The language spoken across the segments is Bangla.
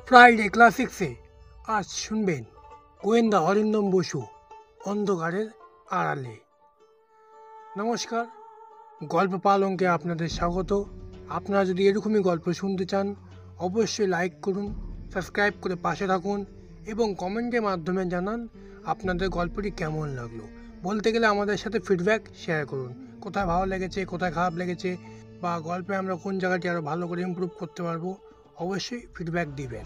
ফ্রাইডে ক্লাসিক্সে আজ শুনবেন গোয়েন্দা অরিন্দম বসু অন্ধকারের আড়ালে। নমস্কার, গল্প পালঙ্কে আপনাদের স্বাগত। আপনারা যদি এরকমই গল্প শুনতে চান অবশ্যই লাইক করুন, সাবস্ক্রাইব করে পাশে থাকুন এবং কমেন্টের মাধ্যমে জানান আপনাদের গল্পটি কেমন লাগলো। বলতে গেলে আমাদের সাথে ফিডব্যাক শেয়ার করুন, কোথায় ভালো লেগেছে, কোথায় খারাপ লেগেছে, বা গল্পে আমরা কোন জায়গাটি আরও ভালো করে ইমপ্রুভ করতে পারবো, অবশ্যই ফিডব্যাক দিবেন।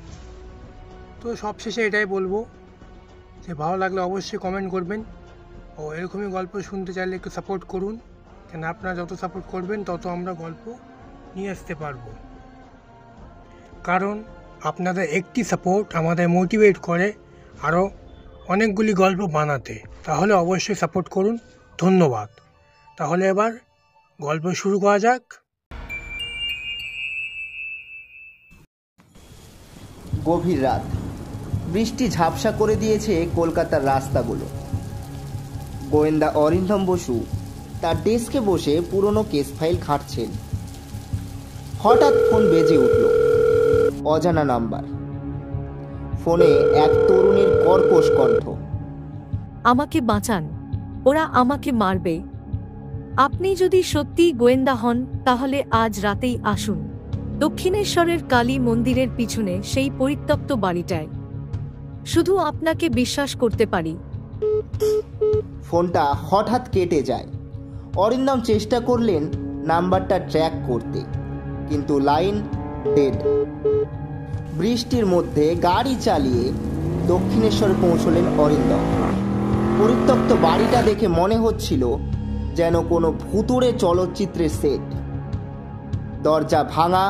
তো সবশেষে এটাই বলবো যে ভালো লাগলে অবশ্যই কমেন্ট করবেন ও এরকমই গল্প শুনতে চাইলে একটু সাপোর্ট করুন, কেন আপনারা যত সাপোর্ট করবেন তত আমরা গল্প নিয়ে আসতে পারবো। কারণ আপনাদের একটি সাপোর্ট আমাদের মোটিভেট করে আরও অনেকগুলি গল্প বানাতে। তাহলে অবশ্যই সাপোর্ট করুন। ধন্যবাদ। তাহলে এবার গল্প শুরু করা যাক। গভীর রাত, বৃষ্টি ঝাপসা করে দিয়েছে কলকাতার রাস্তাগুলো। গোয়েন্দা অরিন্দম বসু তার ডেস্কে বসে পুরনো কেস ফাইল ঘাঁটছেন। হঠাৎ ফোন বেজে উঠল। অজানা নাম্বার। ফোনে এক তরুণীর কর্কশ কণ্ঠ। আমাকে বাঁচান, ওরা আমাকে মারবে। আপনি যদি সত্যিই গোয়েন্দা হন তাহলে আজ রাতেই আসুন দক্ষিণেশ্বরের কালী মন্দিরের পিছনে সেই পরিত্যক্ত বাড়িটায়। শুধু আপনাকে বিশ্বাস করতে পারি। ফোনটা হঠাৎ কেটে যায়। অরিন্দম চেষ্টা করলেন নাম্বারটা ট্র্যাক করতে, কিন্তু লাইন ডেড। বৃষ্টির মধ্যে গাড়ি চালিয়ে দক্ষিণেশ্বরে পৌঁছলেন অরিন্দম। পরিত্যক্ত বাড়িটা দেখে মনে হচ্ছিল যেন কোনো ভুতুড়ে চলচ্চিত্রের সেট। দরজা ভাঙা,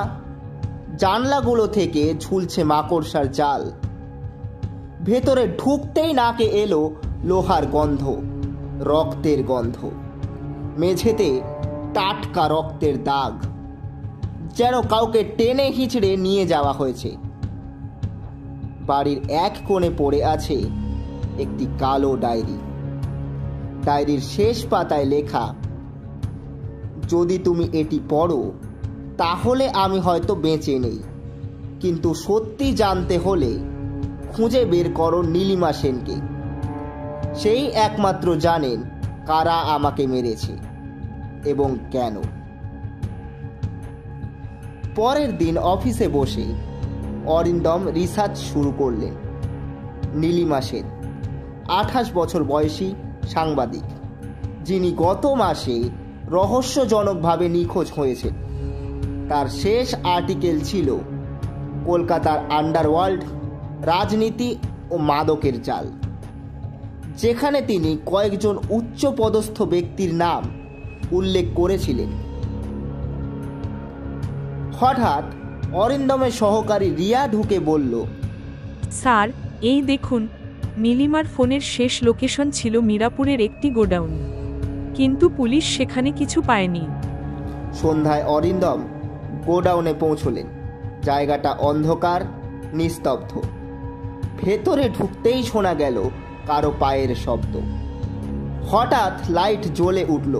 জানলাগুলো থেকে ঝুলছে মাকড়সার জাল। ভেতরে ঢুকতেই নাকে এলো লোহার গন্ধ, রক্তের গন্ধ। মেঝেতে টাটকা রক্তের দাগ, যেন কাউকে টেনে হিঁচড়ে নিয়ে যাওয়া হয়েছে। বাড়ির এক কোণে পড়ে আছে একটি কালো ডায়েরি। ডায়েরির শেষ পাতায় লেখা, যদি তুমি এটি পড়ো তাহলে আমি হয়তো বেঁচে নেই, কিন্তু সত্যি জানতে হলে খুঁজে বের করো নীলিমা সেনকে। সেই একমাত্র জানেন কারা আমাকে মেরেছে এবং কেন। পরের দিন অফিসে বসে অরিন্দম রিসার্চ শুরু করলেন। নীলিমা সেন 28 বছর বয়সী সাংবাদিক, যিনি গত মাসে রহস্যজনকভাবে নিখোঁজ হয়েছেন। তার শেষ আর্টিকেল ছিল কলকাতার আন্ডারওয়ার্ল্ড, রাজনীতি ও মাদকের জাল, যেখানে তিনি কয়েকজন উচ্চপদস্থ ব্যক্তির নাম উল্লেখ করেছিলেন। হঠাৎ অরিন্দমের সহকারী রিয়া ঢুকে বলল, স্যার, এই দেখুন, নীলিমার ফোনের শেষ লোকেশন ছিল মিরাপুরের একটি গোডাউন, কিন্তু পুলিশ সেখানে কিছু পায়নি। সন্ধ্যায় অরিন্দম গোডাউনে পৌঁছলেন। জায়গাটা অন্ধকার, নিস্তব্ধ। ভেতরে ঢুকতেই শোনা গেল কারো পায়ের শব্দ। হঠাৎ লাইট জ্বলে উঠল।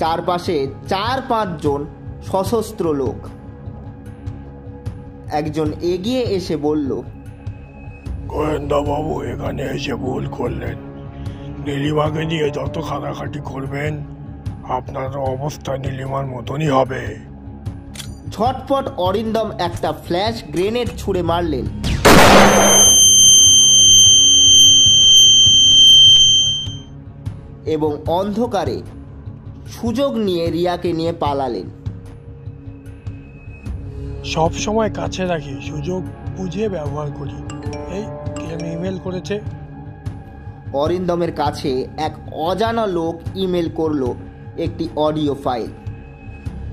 চারপাশে 4-5 জন সশস্ত্র লোক। একজন এগিয়ে এসে বলল, গোয়েন্দা বাবু এখানে এসে ভুল করলেন। নীলিমাকে নিয়ে যত খাটাখাটি করবেন আপনার অবস্থা নীলিমার মতনই হবে। ঝটপট অরিন্দম একটা ফ্ল্যাশ গ্রেনেড ছুঁড়ে মারলেন। এবং অন্ধকারে সুযোগ নিয়ে রিয়াকে নিয়ে পালালেন। সব সময় কাছে রাখি, সুযোগ বুঝে ব্যবহার করি। এই কে ইমেল করেছে? অরিন্দমের কাছে এক অজানা লোক ইমেল করলো একটি অডিও ফাইল।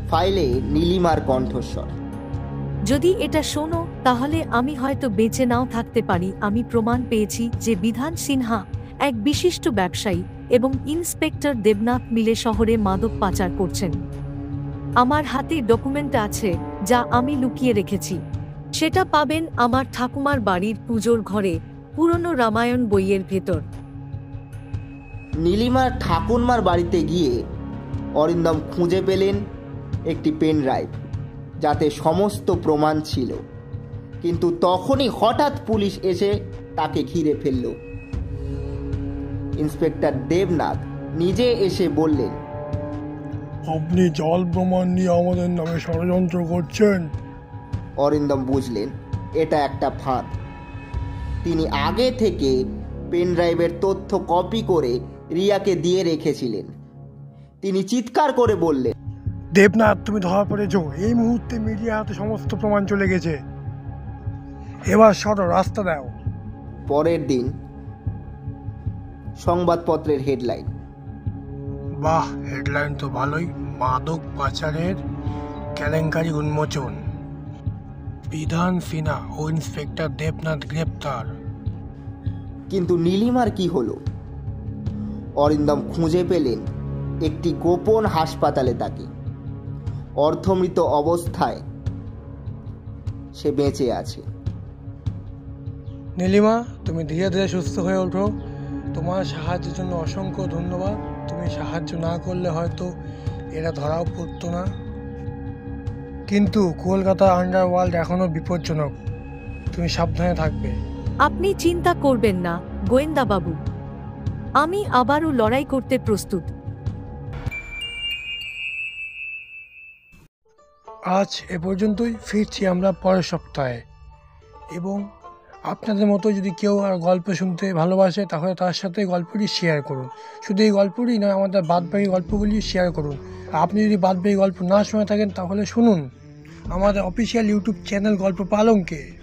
ফাইলে নীলিমার কণ্ঠস্বর। যদি এটা শোনো তাহলে আমি হয়তো বেঁচে নাও থাকতে পারি। আমি প্রমাণ পেয়েছি যে বিধান সিনহা, এক বিশিষ্ট ব্যবসায়ী, এবং ইন্সপেক্টর দেবনাথ মিলে শহরে মাদক পাচার করছেন। আমার হাতে ডকুমেন্ট আছে যা আমি লুকিয়ে রেখেছি। সেটা পাবেন আমার ঠাকুমার বাড়ির পুজোর ঘরে, পুরনো রামায়ণ বইয়ের ভেতর। নীলিমার ঠাকুরমার বাড়িতে গিয়ে অরিন্দম খুঁজে পেলেন একটি পেন ড্রাইভ, যাতে সমস্ত প্রমাণ ছিল। কিন্তু তখনই হঠাৎ পুলিশ এসে তাকে ঘিরে ফেলল। ইন্সপেক্টর দেবনাথ নিজে এসে বললেন, আপনি জাল প্রমাণ নিয়ে আমাদের নামে ষড়যন্ত্র করছেন। অরিন্দম বুঝলেন এটা একটা ফাঁদ। তিনি আগে থেকে পেন ড্রাইভের তথ্য কপি করে রিয়াকে দিয়ে রেখেছিলেন। তিনি চিৎকার করে বললেন, দেবনাথ, তুমি ধরা পড়েছ। এই মুহূর্তে মিডিয়া হাতে সমস্ত প্রমাণ চলে গেছে। এবার সরো, রাস্তা দাও। পরের দিন সংবাদপত্রের হেডলাইন, বাহ, হেডলাইন তো ভালোই। মাদক পাচারের কেলেঙ্কারি উন্মোচন, বিধান সিনহা ও ইন্সপেক্টর দেবনাথ গ্রেপ্তার। কিন্তু নীলিমার কি হলো? অরিন্দম খুঁজে পেলেন একটি গোপন হাসপাতালে তাকে। অর্ধমৃত অবস্থায় সে বেঁচে আছে। নীলিমা, তুমি ধীরে ধীরে সুস্থ হয়ে ওঠো। তোমার সাহায্যের জন্য অসংখ্য ধন্যবাদ। তুমি সাহায্য না করলে হয়তো এরা ধরাও পড়তো না। কিন্তু কলকাতা আন্ডারওয়ার্ল্ড এখনো বিপজ্জনক। তুমি সাবধানে থাকবে। আপনি চিন্তা করবেন না গোয়েন্দাবাবু, আমি আবারও লড়াই করতে প্রস্তুত। আজ এ পর্যন্তই। ফিরছি আমরা পরের সপ্তাহে। এবং আপনাদের মতো যদি কেউ আর গল্প শুনতে ভালোবাসে তাহলে তার সাথে গল্পটি শেয়ার করুন। শুধু এই গল্পটি নয়, আমাদের বাদবাকি গল্পগুলি শেয়ার করুন। আর আপনি যদি বাদবাকি গল্প না শুনে থাকেন তাহলে শুনুন আমাদের অফিসিয়াল ইউটিউব চ্যানেল গল্প পালঙ্কে।